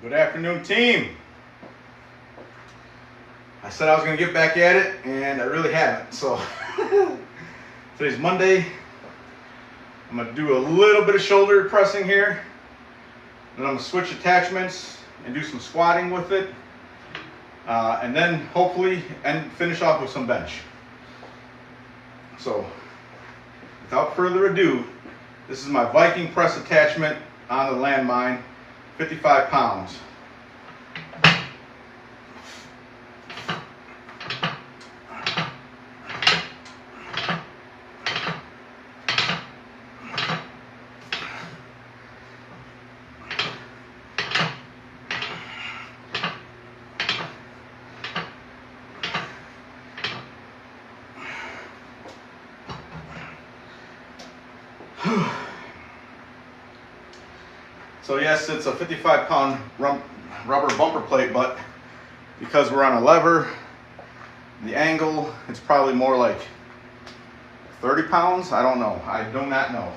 Good afternoon, team. I said I was going to get back at it, and I really haven't. So today's Monday. I'm going to do a little bit of shoulder pressing here. Then I'm going to switch attachments and do some squatting with it. And then hopefully finish off with some bench. So without further ado, this is my Viking press attachment on the landmine, 55 pounds. So yes, it's a 55-pound rubber bumper plate, but because we're on a lever, the angle, it's probably more like 30 pounds. I don't know. I do not know.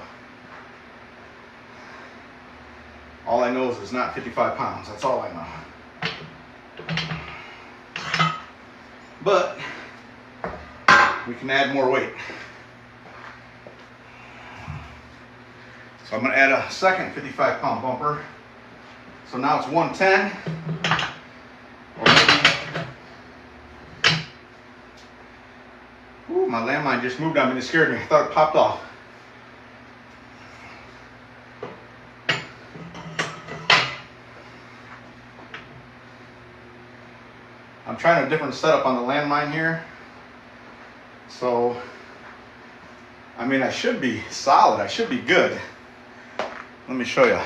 All I know is it's not 55 pounds. That's all I know. But we can add more weight. So I'm going to add a second 55-pound bumper. So now it's 110. Or maybe... Ooh, my landmine just moved on me. It scared me. I thought it popped off. I'm trying a different setup on the landmine here. So, I mean, I should be solid. I should be good. Let me show you.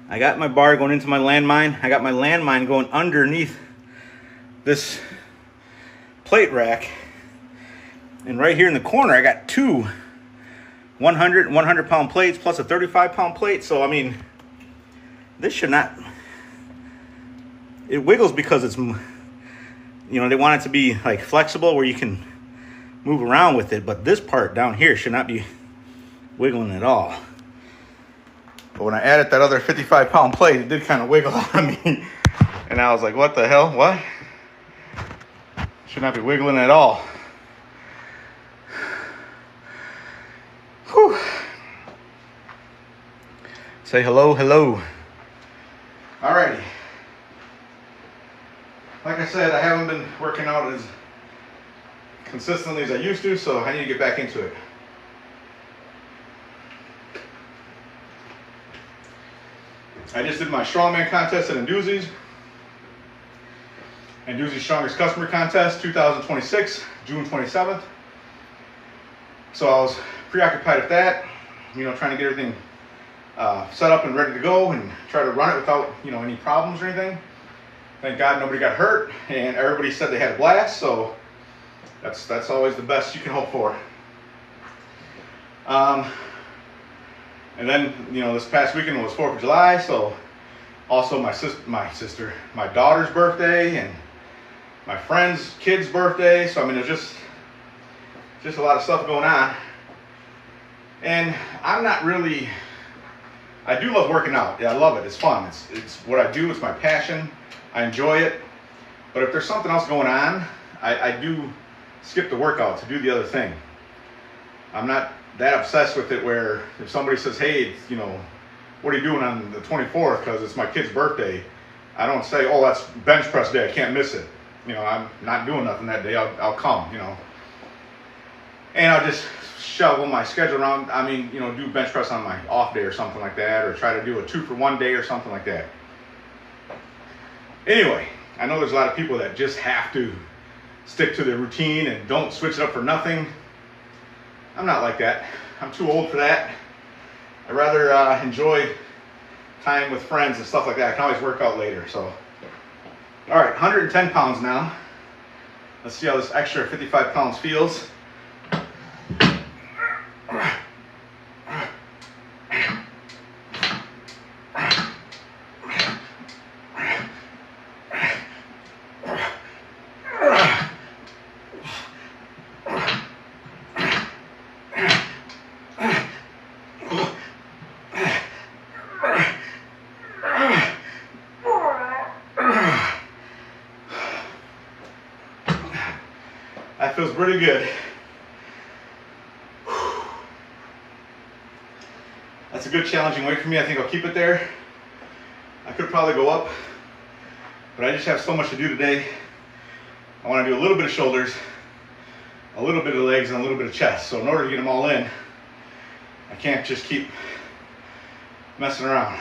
I got my bar going into my landmine. I got my landmine going underneath this plate rack. And right here in the corner, I got two 100 pound plates plus a 35 pound plate. So, I mean, this should not, it wiggles because it's, you know, they want it to be like flexible where you can move around with it, but this part down here should not be wiggling at all. But when I added that other 55-pound plate, it did kind of wiggle on me. And I was like, what the hell? What? Should not be wiggling at all. Whew. Say hello, hello. Alrighty. Like I said, I haven't been working out as consistently as I used to, so I need to get back into it. I just did my strongman contest at Nduzi's. Nduzi's Strongest Customer Contest 2026, June 27th. So I was preoccupied with that, you know, trying to get everything set up and ready to go and try to run it without, you know, any problems or anything. Thank God nobody got hurt and everybody said they had a blast, so that's always the best you can hope for. And then, you know, this past weekend was 4th of July, so also my daughter's birthday and my friend's kid's birthday. So I mean, there's just a lot of stuff going on. And I'm not really, I do love working out. Yeah, I love it. It's fun. It's what I do. It's my passion. I enjoy it. But if there's something else going on, I do skip the workout to do the other thing. I'm not that obsessed with it where if somebody says, hey, you know, what are you doing on the 24th because it's my kid's birthday, I don't say, oh, that's bench press day, I can't miss it. You know, I'm not doing nothing that day, I'll come, you know. And I'll just shovel my schedule around. I mean, you know, do bench press on my off day or something like that, or try to do a 2-for-1 day or something like that. Anyway, I know there's a lot of people that just have to stick to their routine and don't switch it up for nothing. I'm not like that. I'm too old for that. I'd rather enjoy time with friends and stuff like that. I can always work out later. So, all right, 110 pounds now. Let's see how this extra 55 pounds feels. That feels pretty good. That's a good challenging weight for me. I think I'll keep it there. I could probably go up, but I just have so much to do today. I want to do a little bit of shoulders, a little bit of legs, and a little bit of chest. So in order to get them all in, I can't just keep messing around.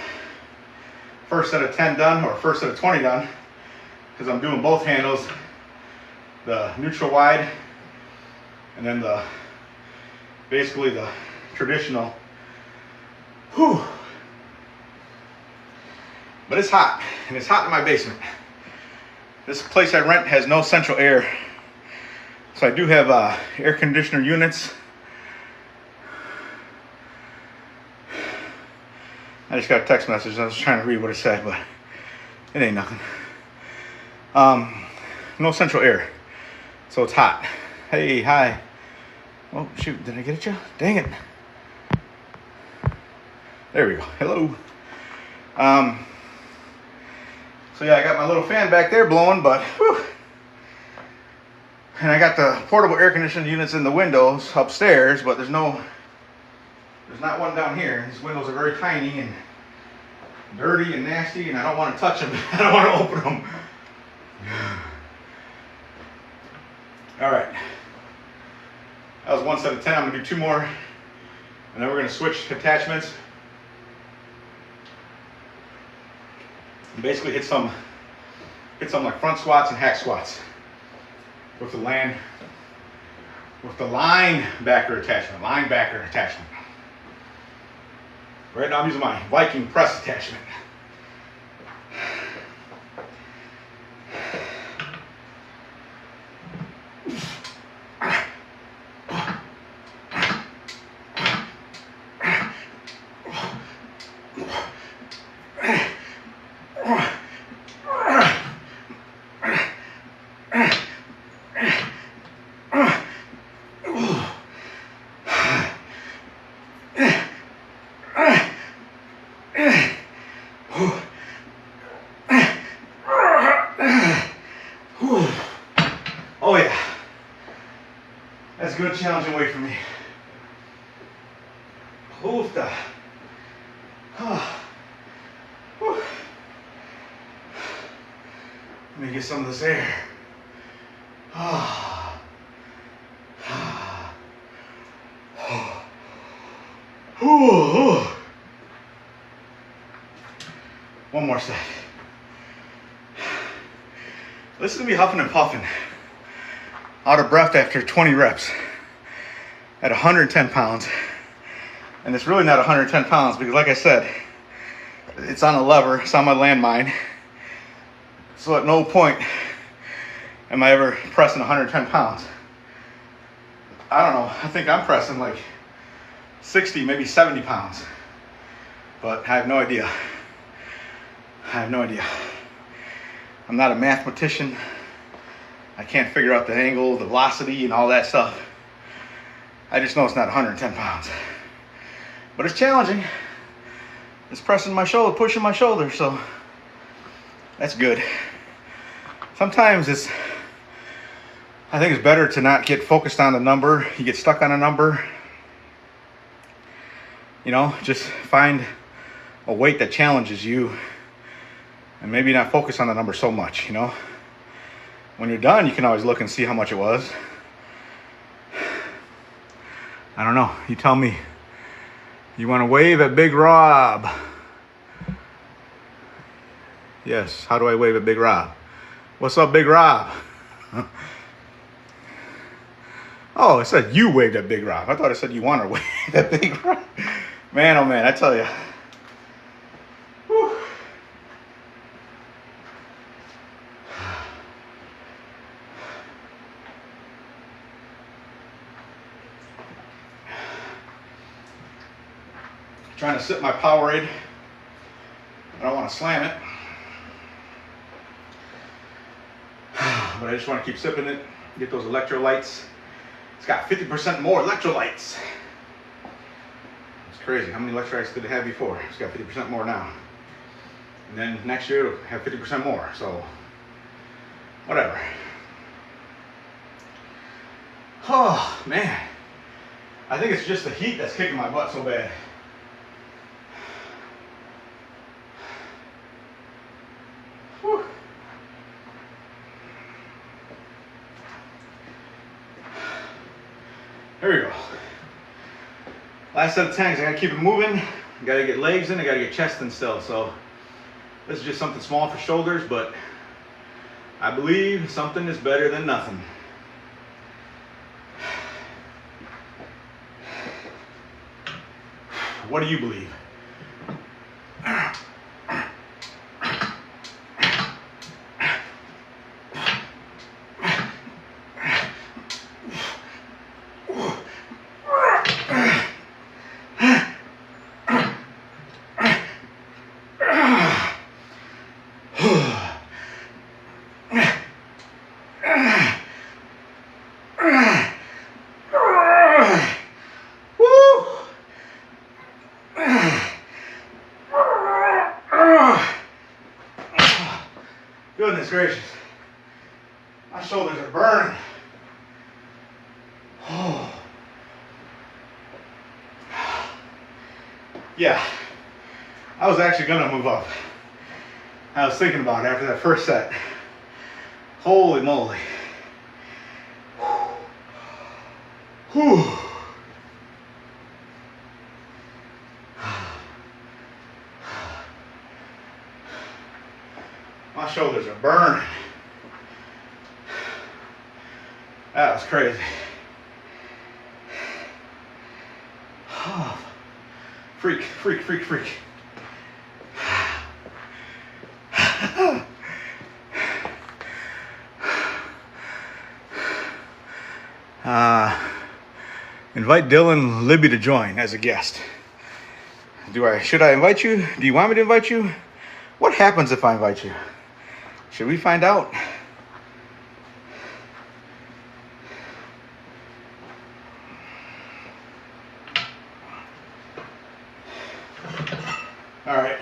First set of 10 done, or first set of 20 done, because I'm doing both handles, the neutral wide, and then basically the traditional. Whew. But it's hot, and it's hot in my basement. This place I rent has no central air, so I do have air conditioner units. I just got a text message. I was trying to read what it said, but it ain't nothing. No central air, so it's hot. Hey, hi. Oh shoot, did I get at you? Dang it. There we go. Hello. So yeah, I got my little fan back there blowing, but whew. And I got the portable air conditioning units in the windows upstairs, but there's not one down here. These windows are very tiny and dirty and nasty, and I don't want to touch them. I don't want to open them. All right. That was one set of 10. I'm going to do 2 more, and then we're going to switch attachments. And basically hit some like front squats and hack squats with the linebacker attachment. Right now I'm using my Viking press attachment. Oh yeah, that's a good challenging weight for me. Hoofda. Let me get some of this air. One more set. This is gonna be huffing and puffing. Out of breath after 20 reps at 110 pounds. And it's really not 110 pounds because, like I said, it's on a lever, it's on my landmine. So at no point am I ever pressing 110 pounds. I don't know, I think I'm pressing like 60, maybe 70 pounds. But I have no idea. I'm not a mathematician. I can't figure out the angle, the velocity, and all that stuff. I just know it's not 110 pounds. But it's challenging. It's pressing my shoulder, pushing my shoulder, so that's good. Sometimes I think it's better to not get focused on the number. You get stuck on a number. You know, just find a weight that challenges you and maybe not focus on the number so much, you know. When you're done, you can always look and see how much it was. I don't know. You tell me. You want to wave at Big Rob? Yes. How do I wave at Big Rob? What's up, Big Rob? Oh, it said you waved at Big Rob. I thought it said you want to wave at Big Rob. Man, oh man, I tell you. Whew. Trying to sip my Powerade. I don't want to slam it. But I just want to keep sipping it. Get those electrolytes. It's got 50% more electrolytes. It's crazy. How many electrolytes did it have before? It's got 50% more now. And then next year it'll have 50% more. So, whatever. Oh, man. I think it's just the heat that's kicking my butt so bad. Whew. There we go. Last set of 10s. I gotta keep it moving. I gotta get legs in. I gotta get chest in still. So this is just something small for shoulders, but I believe something is better than nothing. What do you believe? Goodness gracious. My shoulders are burning. Oh. Yeah. I was actually gonna move up. I was thinking about it after that first set. Holy moly. Whew. My shoulders are burning. That was crazy. Oh, freak, freak, freak, freak. Invite Dylan Libby to join as a guest. Should I invite you? Do you want me to invite you? What happens if I invite you? Should we find out? All right.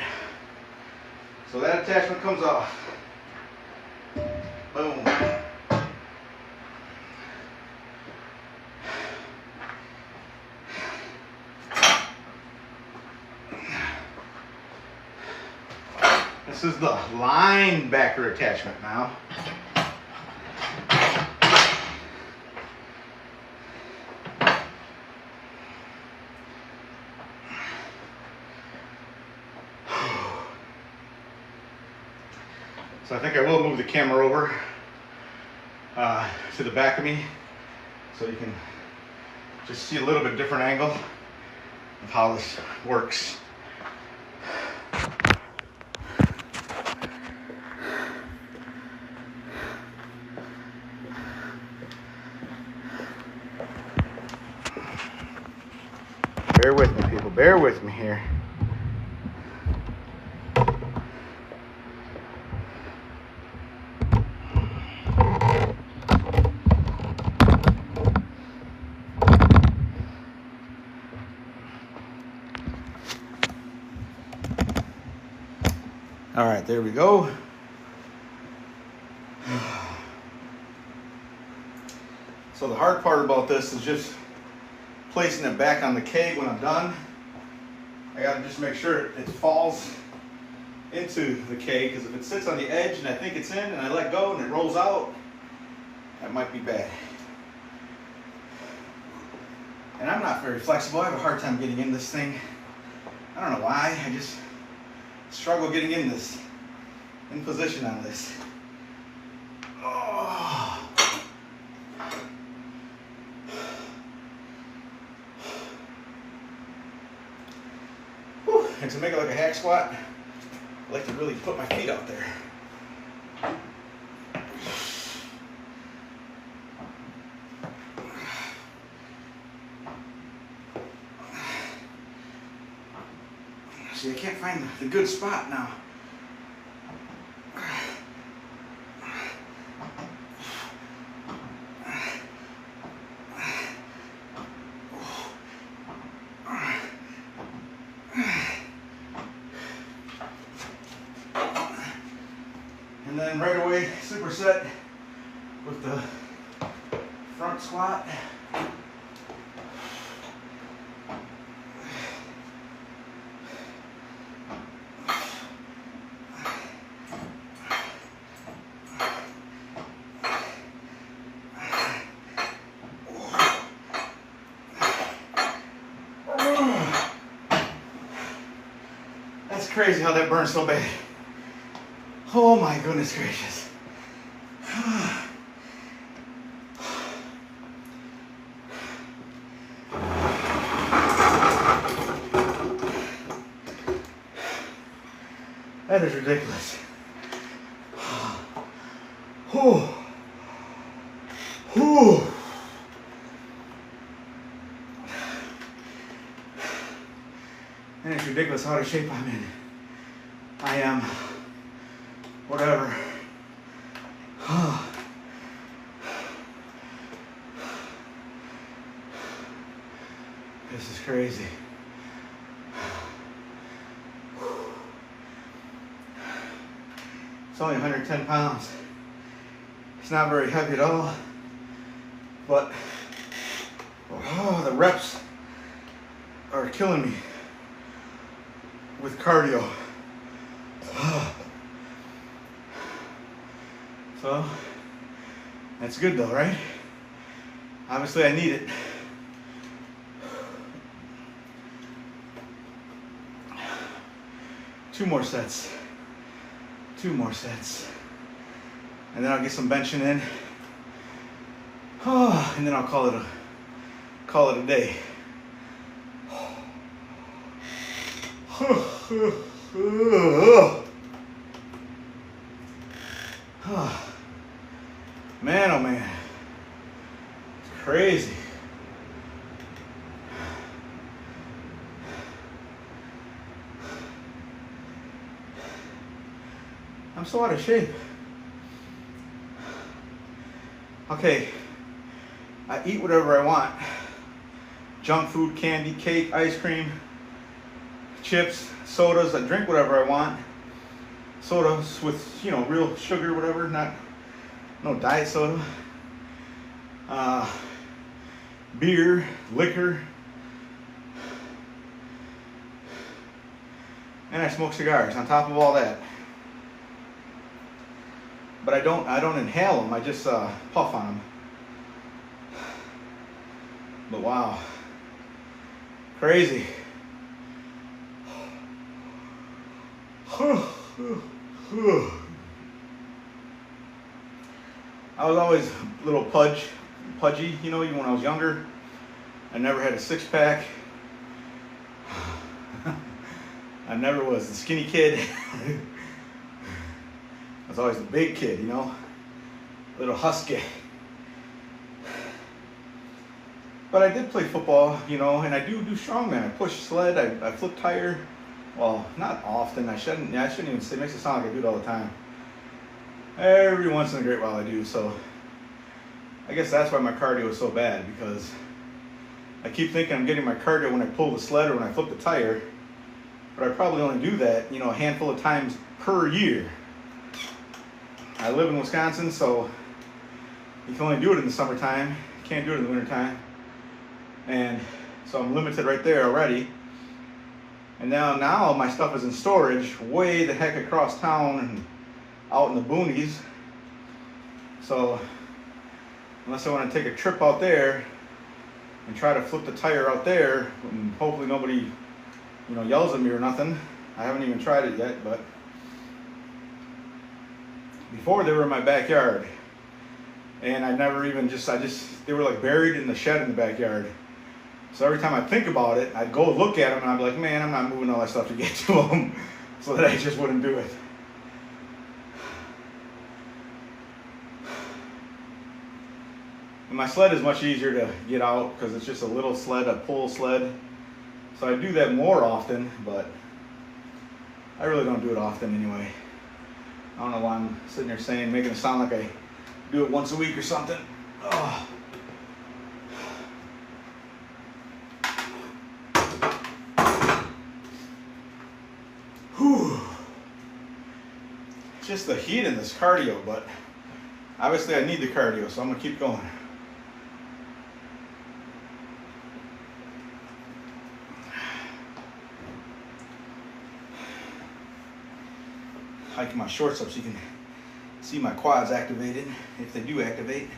So that attachment comes off. Boom. This is the linebacker attachment now. So I think I will move the camera over to the back of me so you can just see a little bit different angle of how this works. Bear with me, people. Bear with me here. All right, there we go. So the hard part about this is just placing it back on the keg when I'm done. I gotta just make sure it falls into the keg, because if it sits on the edge and I think it's in and I let go and it rolls out, that might be bad. And I'm not very flexible. I have a hard time getting in this thing. I don't know why. I just struggle getting in position on this. Oh. Whew. And to make it like a hack squat, I like to really put my feet out there. See, I can't find the good spot now. And then right away, superset with the front front squat. That's crazy how that burns so bad. Oh my goodness gracious. That is ridiculous. Whew. Whew. And it's ridiculous how out of shape I'm in. I am whatever. This is crazy. It's only 110 pounds. It's not very heavy at all, but the reps are killing me with cardio. So that's good though, right? Obviously I need it. Two more sets, and then I'll get some benching in. And then I'll call it a day. Man, oh man, it's crazy. I'm so out of shape. Okay, I eat whatever I want. Junk food, candy, cake, ice cream, chips, sodas. I drink whatever I want. Sodas with, real sugar, whatever, no diet soda. Beer, liquor. And I smoke cigars on top of all that. But I don't inhale them, I just puff on them. But wow, crazy. I was always a little pudgy, even when I was younger. I never had a six-pack. I never was the skinny kid. I was always the big kid, little husky. But I did play football, and I do strongman. I push sled, I flip tire. Well, not often. I shouldn't even say. It makes it sound like I do it all the time. Every once in a great while I do. So I guess that's why my cardio is so bad, because I keep thinking I'm getting my cardio when I pull the sled or when I flip the tire, but I probably only do that, a handful of times per year. I live in Wisconsin, so you can only do it in the summertime. You can't do it in the wintertime. And so I'm limited right there already. And now my stuff is in storage way the heck across town and out in the boonies. So unless I want to take a trip out there and try to flip the tire out there, and hopefully nobody, yells at me or nothing. I haven't even tried it yet, but before they were in my backyard, and I never even they were like buried in the shed in the backyard. So every time I think about it, I'd go look at them and I'd be like, man, I'm not moving all that stuff to get to them, so that I just wouldn't do it. And my sled is much easier to get out because it's just a little sled, a pull sled. So I do that more often, but I really don't do it often anyway. I don't know why I'm sitting there making it sound like I do it once a week or something. Oh. Whew. It's just the heat in this cardio, but obviously I need the cardio, so I'm gonna keep going. hiking my shorts up so you can see my quads activated, if they do activate,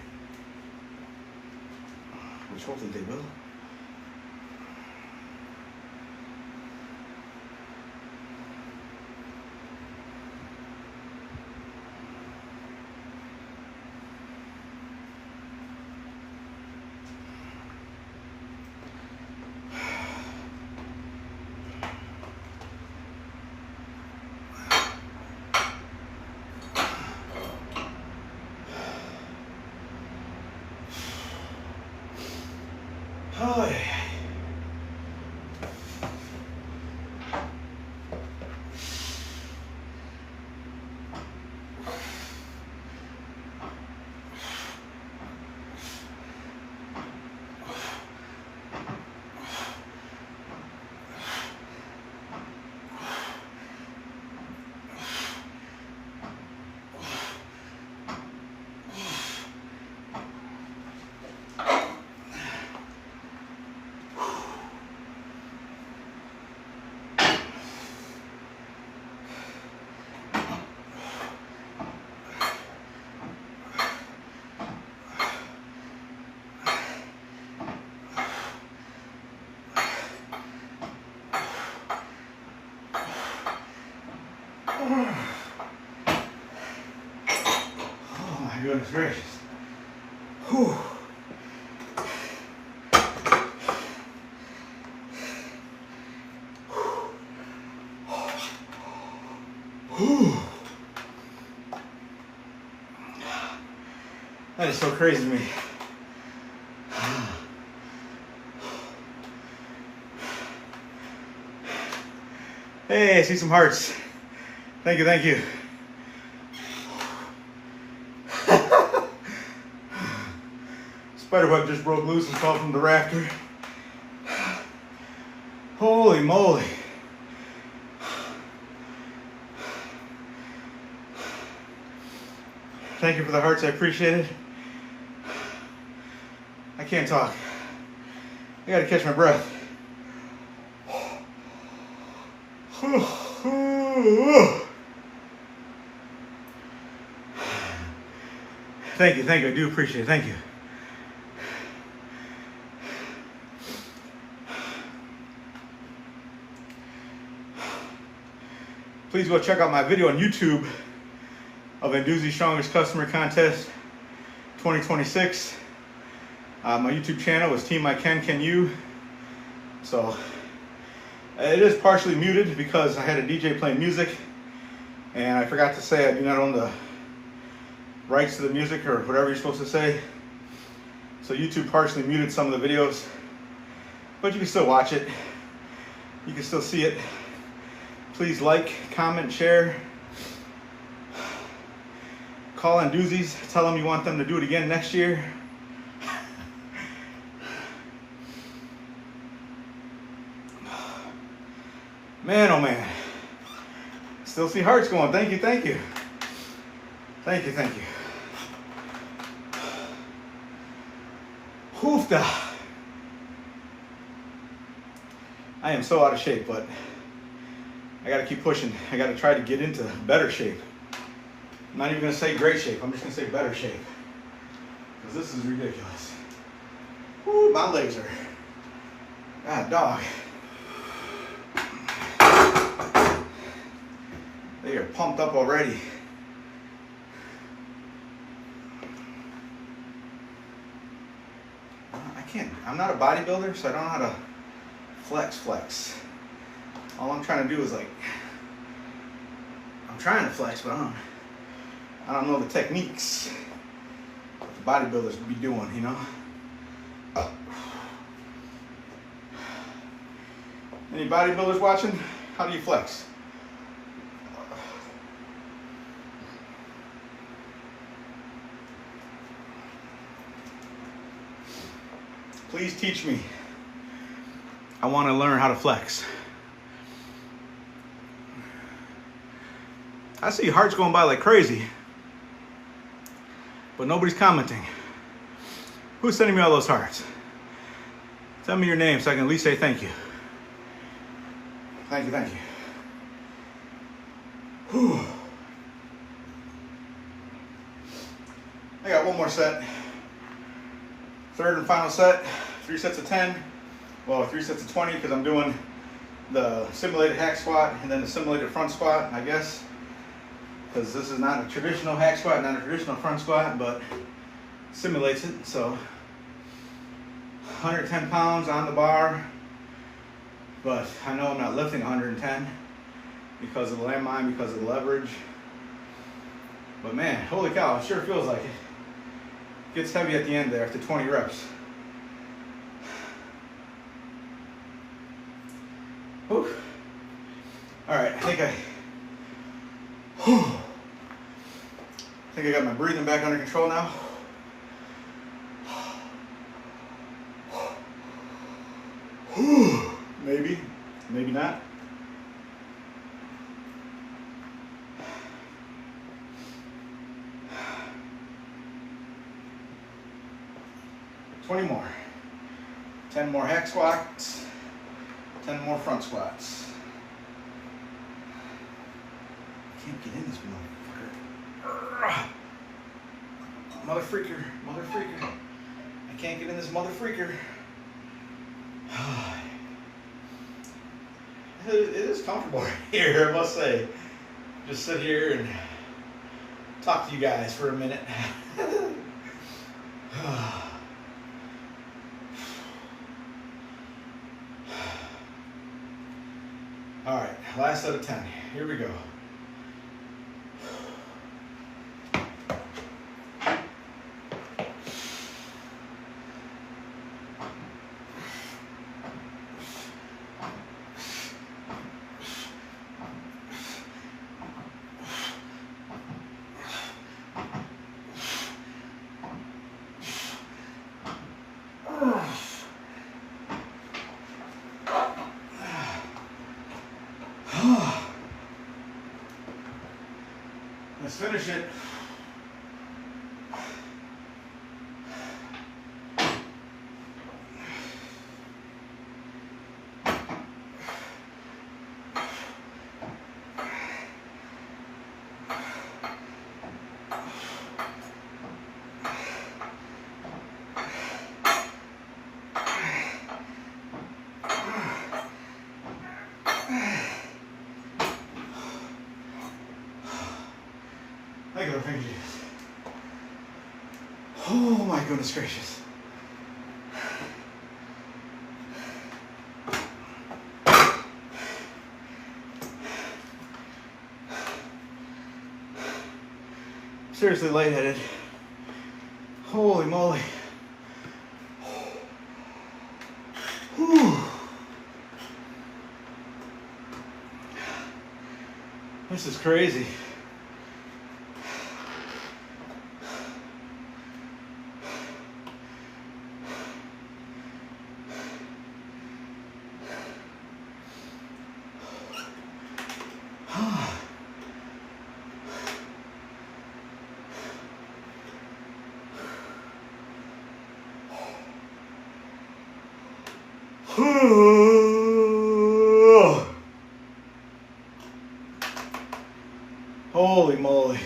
which hopefully they will. Oh, yeah. Oh my goodness gracious. Whew. Whew. That is so crazy to me. Hey, I see some hearts. Thank you, thank you. Spiderweb just broke loose and fell from the rafter. Holy moly. Thank you for the hearts, I appreciate it. I can't talk. I gotta catch my breath. Thank you, I do appreciate it, thank you. Please go check out my video on YouTube of Nduzi's Strongest Customer Contest 2026. My YouTube channel is Team My Ken You. So it is partially muted because I had a DJ playing music and I forgot to say I do not own the rights to the music or whatever you're supposed to say. So YouTube partially muted some of the videos, but you can still watch it. You can still see it. Please like, comment, share. Call Nduzi's, tell them you want them to do it again next year. Man, oh man. Still see hearts going. Thank you, thank you. Thank you, thank you. Hoofda. I am so out of shape, but I gotta keep pushing. I gotta try to get into better shape. I'm not even gonna say great shape. I'm just gonna say better shape. Because this is ridiculous. Woo, my legs are, God dog. They are pumped up already. I can't, I'm not a bodybuilder, so I don't know how to flex. All I'm trying to do is like, I'm trying to flex, but I don't know the techniques that the bodybuilders be doing, you know? Any bodybuilders watching? How do you flex? Please teach me. I want to learn how to flex. I see hearts going by like crazy, but nobody's commenting. Who's sending me all those hearts? Tell me your name so I can at least say thank you. Thank you, thank you. Whew. more set. Third and final set, 3 sets of 10. Well, 3 sets of 20 because I'm doing the simulated hack squat and then the simulated front squat, I guess. Because this is not a traditional hack squat, not a traditional front squat, but simulates it. So 110 pounds on the bar, but I know I'm not lifting 110 because of the landmine, because of the leverage. But man, holy cow, it sure feels like it. Gets heavy at the end there after 20 reps. Whew. All right, I think I got my breathing back under control now. Maybe, maybe not. More. 10 more hack squats, 10 more front squats. I can't get in this motherfucker. Mother freaker, mother freaker. I can't get in this mother freaker. It is comfortable here, I must say. Just sit here and talk to you guys for a minute. All right, last set of 10. Here we go. Let's finish it. Look at the fingers. Oh my goodness gracious. Seriously lightheaded. Holy moly. Whew. This is crazy. Holy moly.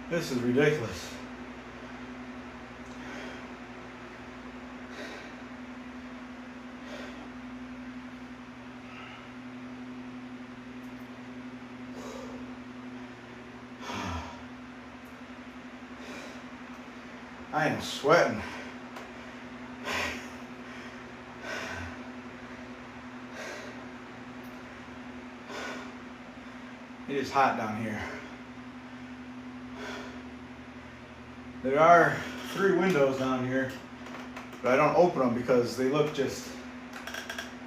This is ridiculous. I am sweating. It is hot down here. There are 3 windows down here, but I don't open them because they look just,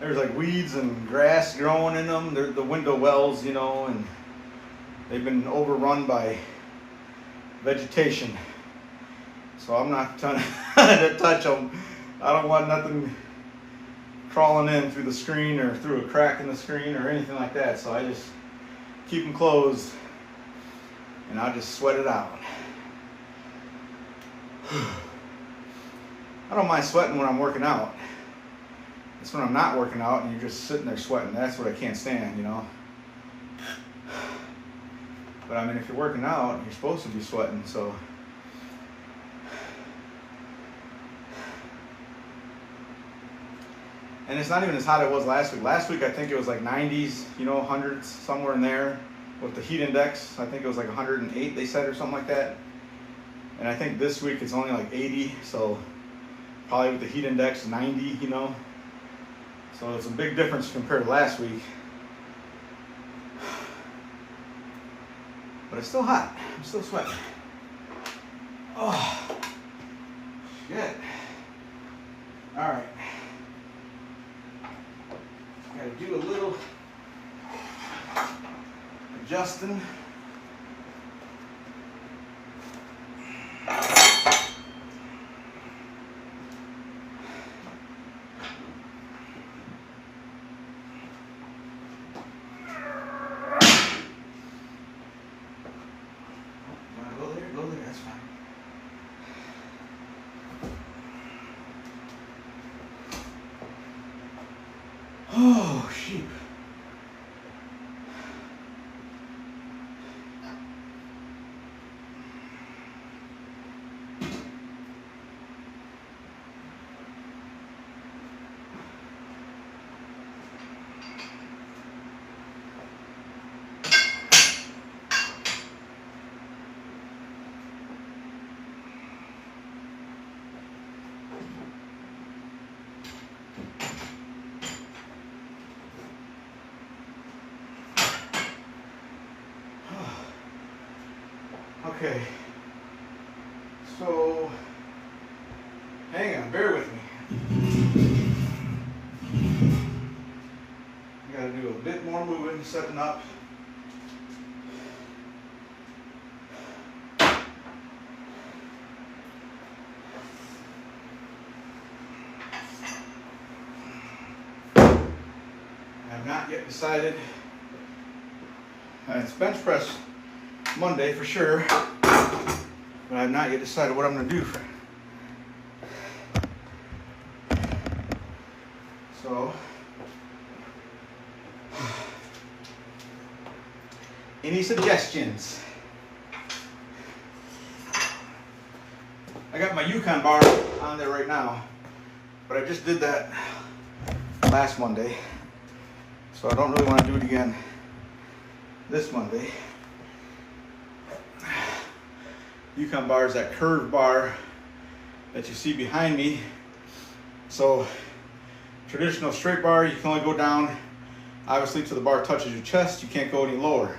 there's like weeds and grass growing in them. They're the window wells, you know, and they've been overrun by vegetation. So I'm not trying to touch them. I don't want nothing crawling in through the screen or through a crack in the screen or anything like that. So I just keep them closed and I'll just sweat it out. I don't mind sweating when I'm working out. It's when I'm not working out and you're just sitting there sweating. That's what I can't stand, you know. But I mean, if you're working out, you're supposed to be sweating, so. And it's not even as hot as it was last week. Last week, I think it was like 90s, you know, hundreds, somewhere in there with the heat index. I think it was like 108, they said, or something like that. And I think this week it's only like 80, so probably with the heat index, 90, you know. So it's a big difference compared to last week. But it's still hot. I'm still sweating. Oh, shit. All right. Gotta do a little adjusting. Go there, that's fine. Oh, sheep. Okay, so hang on, bear with me. I gotta do a bit more moving, setting up. I have not yet decided. It's bench press Monday for sure, but I've not yet decided what I'm going to do. So, any suggestions? I got my Yukon bar on there right now, but I just did that last Monday, so I don't really want to do it again this Monday. Yukon bar is that curved bar that you see behind me. So traditional straight bar, you can only go down obviously till the bar touches your chest. You can't go any lower.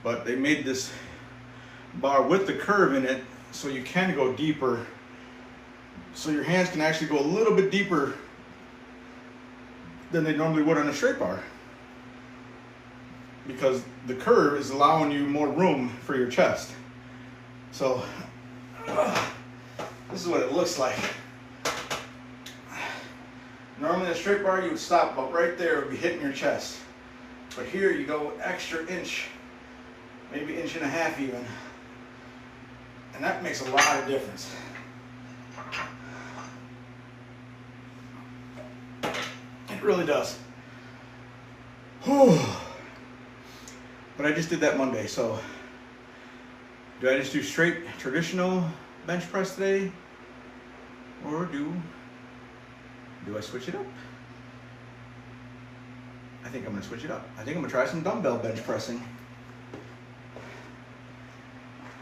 But they made this bar with the curve in it so you can go deeper. So your hands can actually go a little bit deeper than they normally would on a straight bar, because the curve is allowing you more room for your chest. So this is what it looks like. Normally a straight bar you would stop about right there, it would be hitting your chest. But here you go extra inch, maybe inch and a half even. And that makes a lot of difference. It really does. Whew. But I just did that Monday, so do I just do straight traditional bench press today? Or do I switch it up? I think I'm gonna switch it up. I think I'm gonna try some dumbbell bench pressing.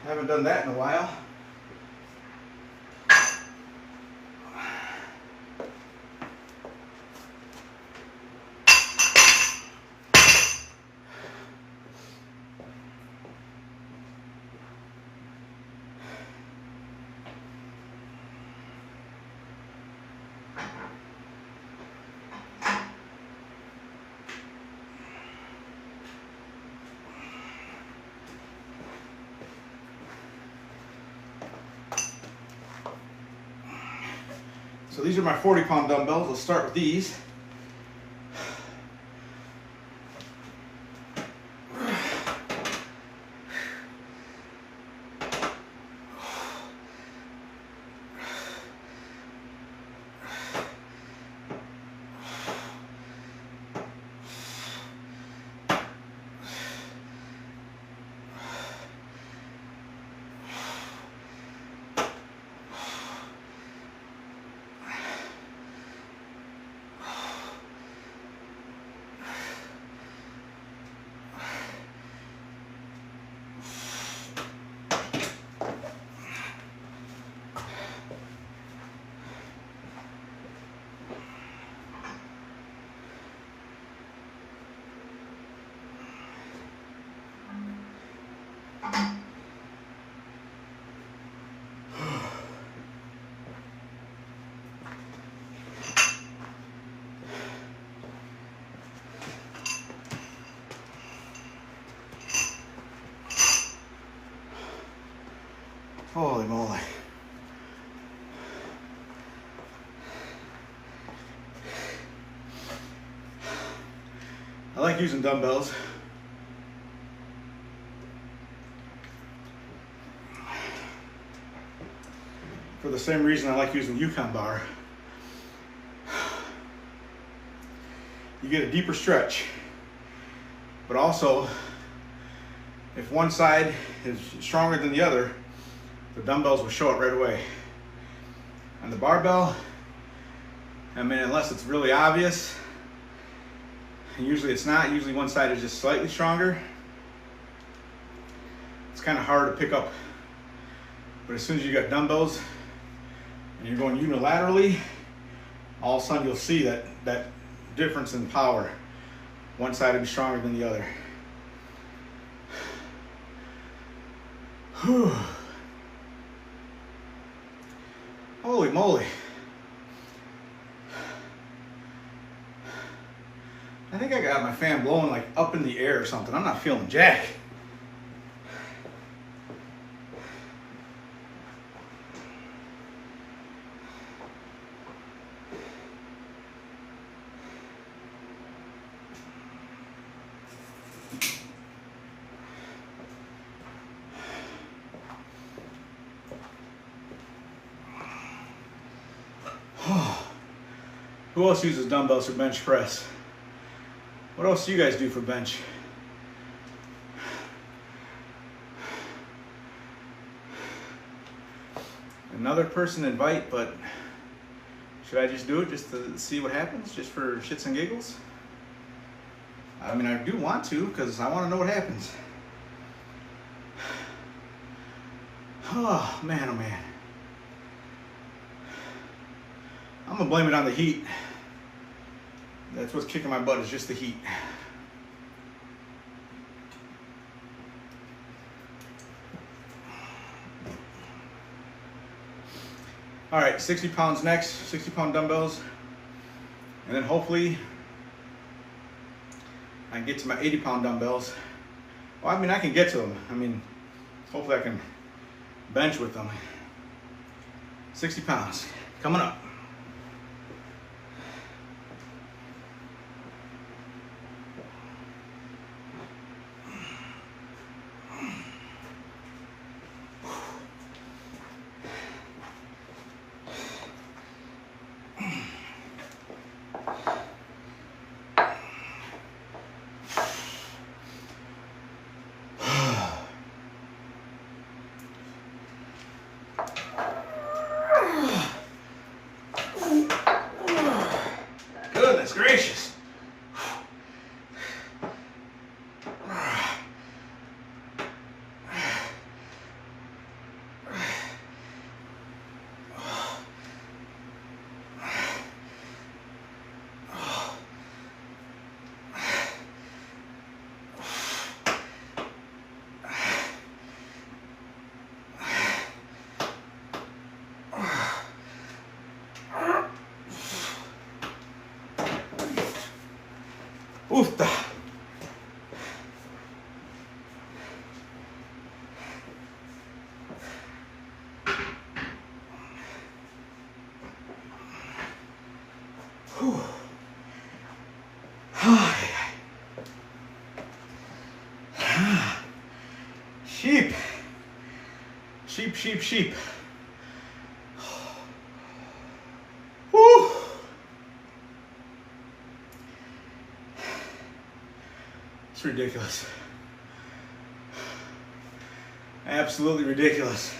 I haven't done that in a while. So these are my 40-pound dumbbells. Let's start with these. Holy moly. I like using dumbbells. For the same reason I like using the Yukon bar. You get a deeper stretch, but also if one side is stronger than the other, the dumbbells will show it right away. On the barbell, I mean, unless it's really obvious, and usually it's not, usually one side is just slightly stronger. It's kind of hard to pick up, but as soon as you got dumbbells and you're going unilaterally, all of a sudden you'll see that difference in power. One side will be stronger than the other. Whew. Holy moly. I think I got my fan blowing like up in the air or something. I'm not feeling jack. Who else uses dumbbells for bench press? What else do you guys do for bench? Another person invite, but should I just do it just to see what happens, just for shits and giggles? I mean, I do want to, because I want to know what happens. Oh, man, oh, man. I'm gonna blame it on the heat. That's what's kicking my butt, is just the heat. All right, 60 pounds next, 60 pound dumbbells. And then hopefully I can get to my 80 pound dumbbells. Well, I mean, I can get to them. I mean, hopefully I can bench with them. 60 pounds, coming up. Goodness gracious. Usta. Whew. Sheep. Sheep, sheep, sheep. Whew. It's ridiculous. Absolutely ridiculous.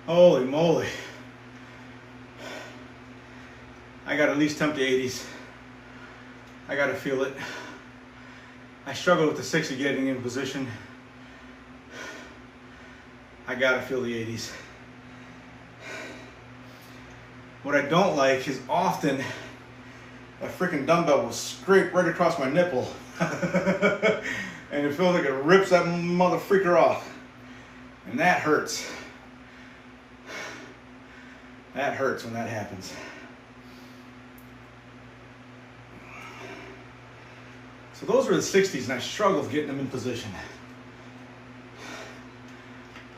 Holy moly. I gotta at least attempt the 80s. I gotta feel it. I struggle with the 60 getting in position. I gotta feel the 80s. What I don't like is often a freaking dumbbell will scrape right across my nipple. and it feels like it rips that mother freaker off. And that hurts. That hurts when that happens. So those were the 60s, and I struggled getting them in position.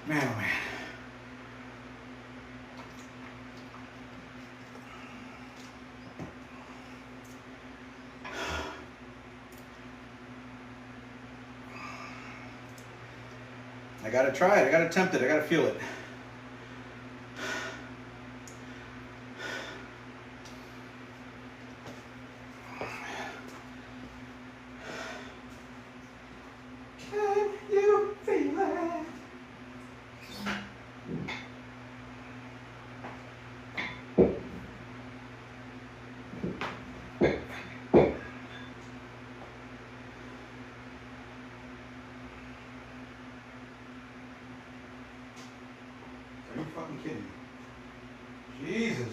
Man, oh man. I gotta try it, I gotta attempt it, I gotta feel it. Can you feel it? Are you fucking kidding me? Jesus.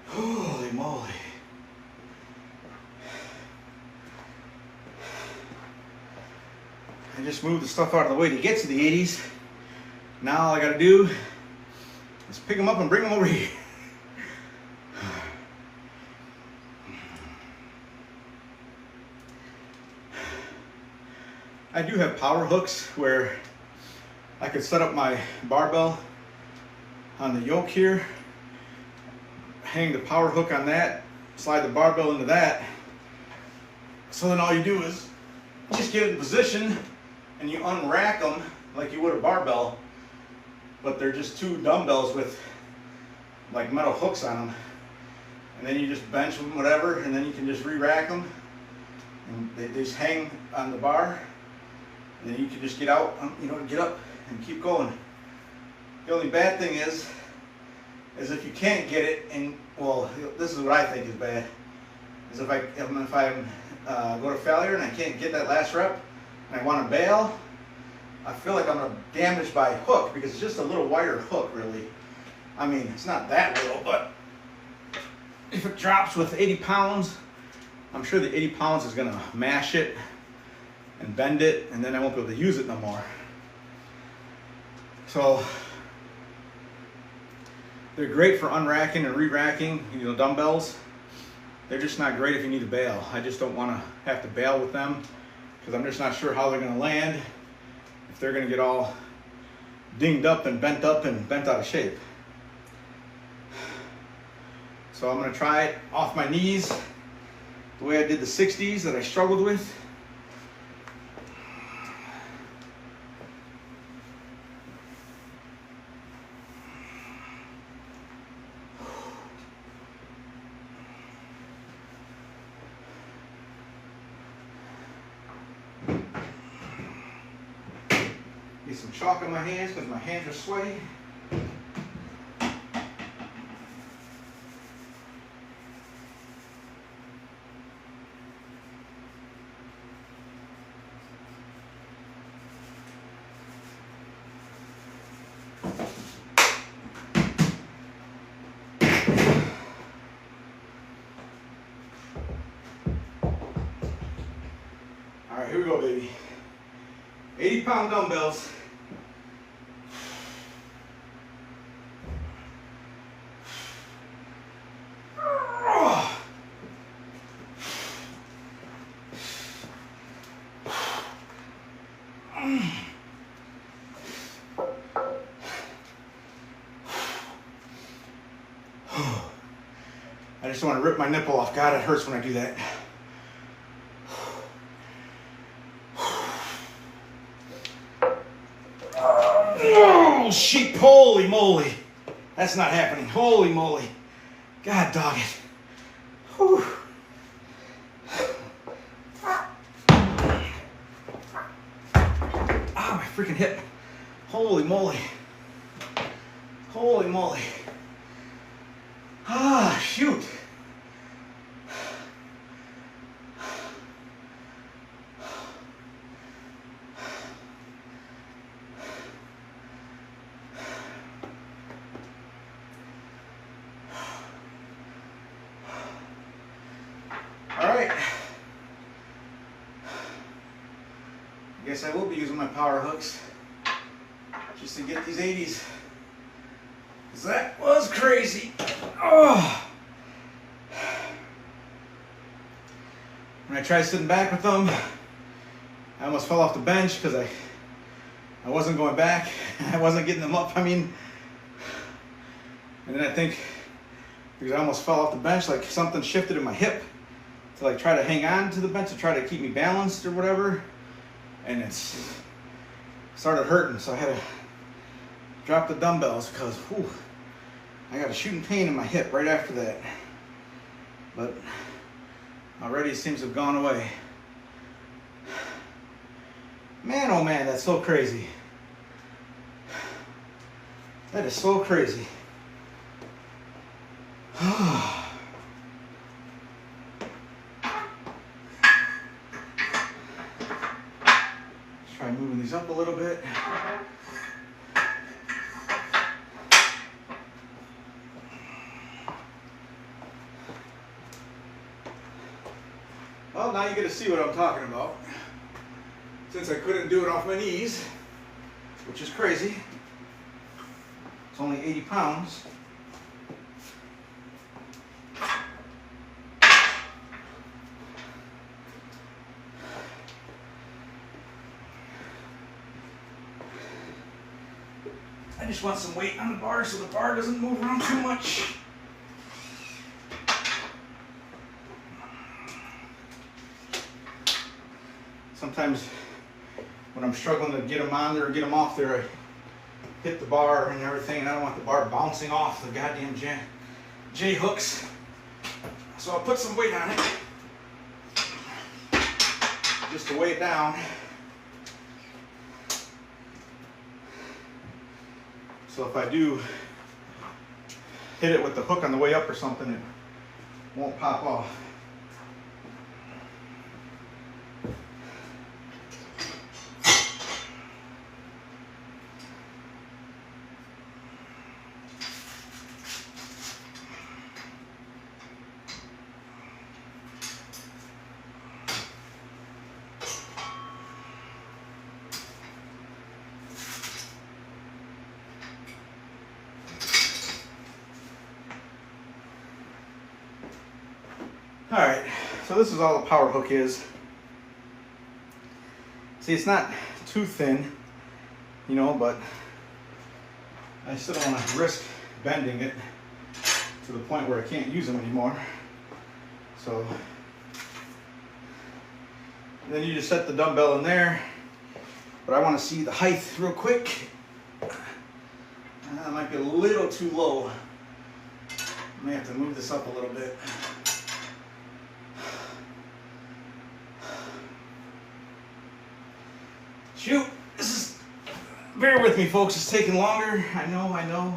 Holy moly. I just moved the stuff out of the way to get to the 80s. Now all I gotta do is pick them up and bring them over here. I do have power hooks where I could set up my barbell on the yoke here, hang the power hook on that, slide the barbell into that. So then all you do is just get it in position and you unrack them like you would a barbell, but they're just two dumbbells with like metal hooks on them. And then you just bench them, whatever, and then you can just re-rack them. And they just hang on the bar. And then you can just get out, get up and keep going. The only bad thing is if you can't get it, and well, this is what I think is bad, is if I go to failure and I can't get that last rep, and I want to bail, I feel like I'm gonna damage my hook because it's just a little wire hook, really. I mean, it's not that little, but if it drops with 80 pounds, I'm sure the 80 pounds is gonna mash it and bend it, and then I won't be able to use it no more. So they're great for unracking and re-racking, dumbbells. They're just not great if you need to bail. I just don't want to have to bail with them because I'm just not sure how they're going to land, if they're going to get all dinged up and bent out of shape. So I'm going to try it off my knees the way I did the 60s that I struggled with. Get some chalk on my hands because my hands are sweaty. All right, here we go, baby. 80-pound dumbbells. I just want to rip my nipple off. God, it hurts when I do that. Oh, shit, holy moly. That's not happening. Holy moly. God dog it. Whew. Ah, my freaking hip. Holy moly. Holy moly. Ah, shoot. I guess I will be using my power hooks just to get these 80s. 'Cause that was crazy. Oh. When I tried sitting back with them, I almost fell off the bench because I wasn't going back. I wasn't getting them up. I mean, and then I think because I almost fell off the bench, like something shifted in my hip to like try to hang on to the bench to try to keep me balanced or whatever. And it's started hurting, so I had to drop the dumbbells because I got a shooting pain in my hip right after that. But already it seems to have gone away. Man, oh man, that's so crazy. That is so crazy. Try moving these up a little bit. Well, now you get to see what I'm talking about. Since I couldn't do it off my knees, which is crazy. It's only 80 pounds. I just want some weight on the bar so the bar doesn't move around too much. Sometimes when I'm struggling to get them on there or get them off there, I hit the bar and everything, and I don't want the bar bouncing off the goddamn J hooks. So I'll put some weight on it just to weigh it down. So if I do hit it with the hook on the way up or something, it won't pop off. All right, so this is all the power hook is. See, it's not too thin, you know, but I still don't want to risk bending it to the point where I can't use them anymore. So then you just set the dumbbell in there, but I want to see the height real quick. That might be a little too low. I may have to move this up a little bit. Shoot, bear with me folks, it's taking longer, I know,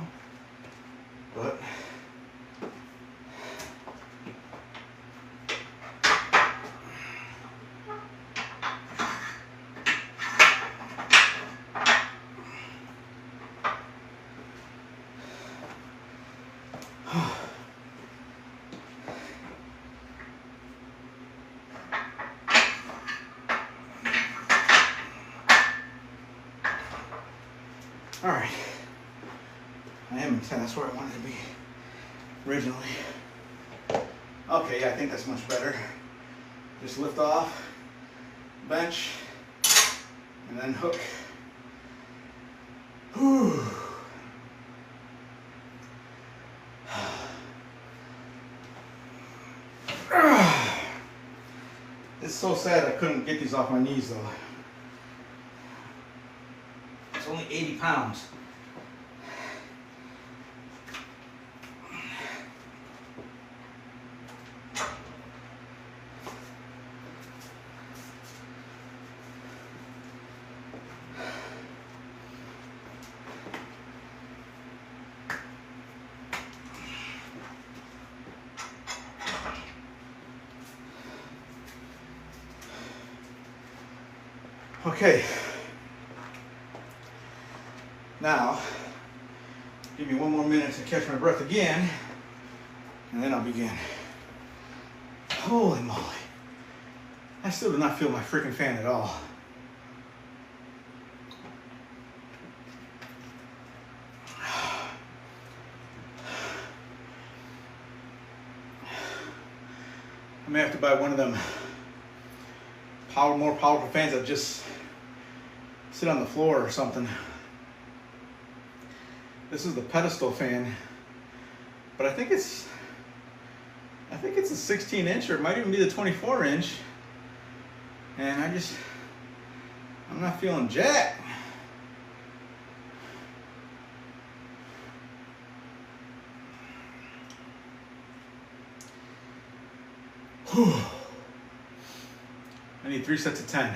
but all right, I am in 10, that's where I wanted to be originally. Okay, yeah, I think that's much better. Just lift off, bench, and then hook. Whew. It's so sad I couldn't get these off my knees though. It's only 80 pounds. Okay. Now, give me one more minute to catch my breath again, and then I'll begin. Holy moly. I still do not feel my freaking fan at all. I may have to buy one of them more powerful fans that just sit on the floor or something. This is the pedestal fan, but I think it's a 16 inch, or it might even be the 24 inch. And I'm not feeling jack. Whew. I need 3 sets of 10.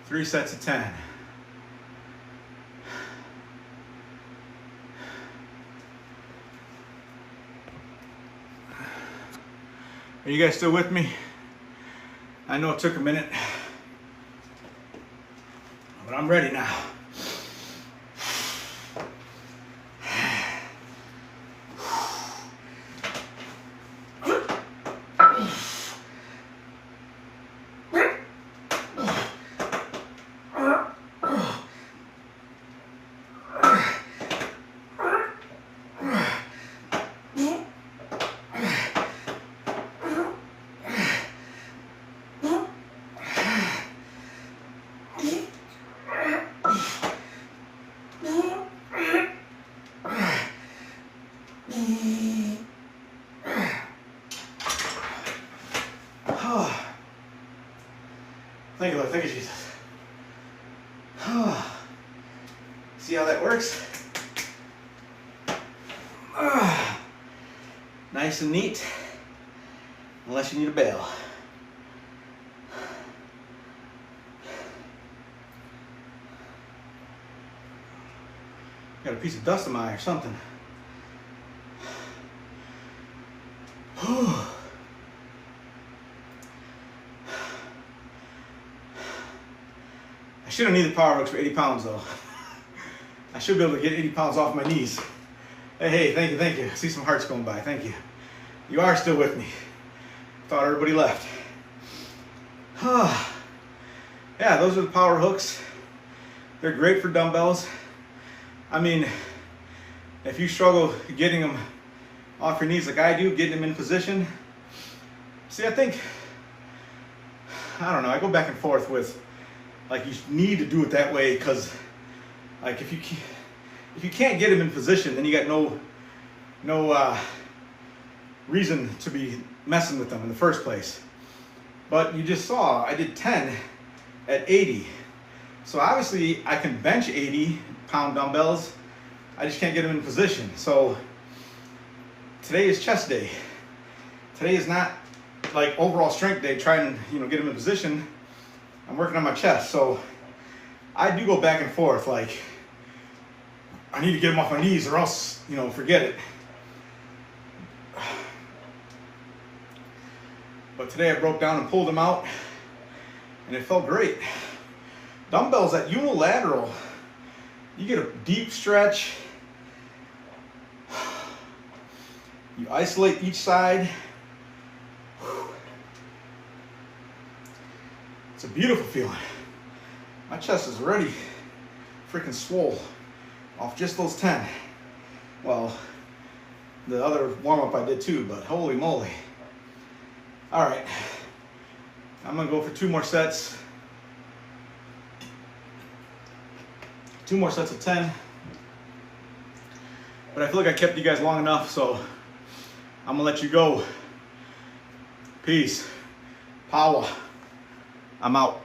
3 sets of 10. Are you guys still with me? I know it took a minute, but I'm ready now. Thank you, Lord. Thank you, Jesus. See how that works? Nice and neat, unless you need a bail. Got a piece of dust in my eye or something. I shouldn't need the power hooks for 80 pounds though. I should be able to get 80 pounds off my knees. Hey, thank you, thank you. I see some hearts going by, thank you. You are still with me. Thought everybody left. Yeah, those are the power hooks. They're great for dumbbells. I mean, if you struggle getting them off your knees like I do, getting them in position. See, I don't know, I go back and forth with, like, you need to do it that way, because like if you can't get them in position, then you got no reason to be messing with them in the first place. But you just saw I did 10 at 80, so obviously I can bench 80-pound dumbbells. I just can't get them in position. So today is chest day. Today is not like overall strength day, trying to get them in position. I'm working on my chest, so I do go back and forth. Like, I need to get them off my knees, or else, forget it. But today I broke down and pulled them out, and it felt great. Dumbbells at unilateral, you get a deep stretch. You isolate each side. It's a beautiful feeling. My chest is already freaking swole off just those 10. Well, the other warm-up I did too, but holy moly. All right, I'm gonna go for 2 more sets. 2 more sets of 10. But I feel like I kept you guys long enough, so I'm gonna let you go. Peace. Power. I'm out.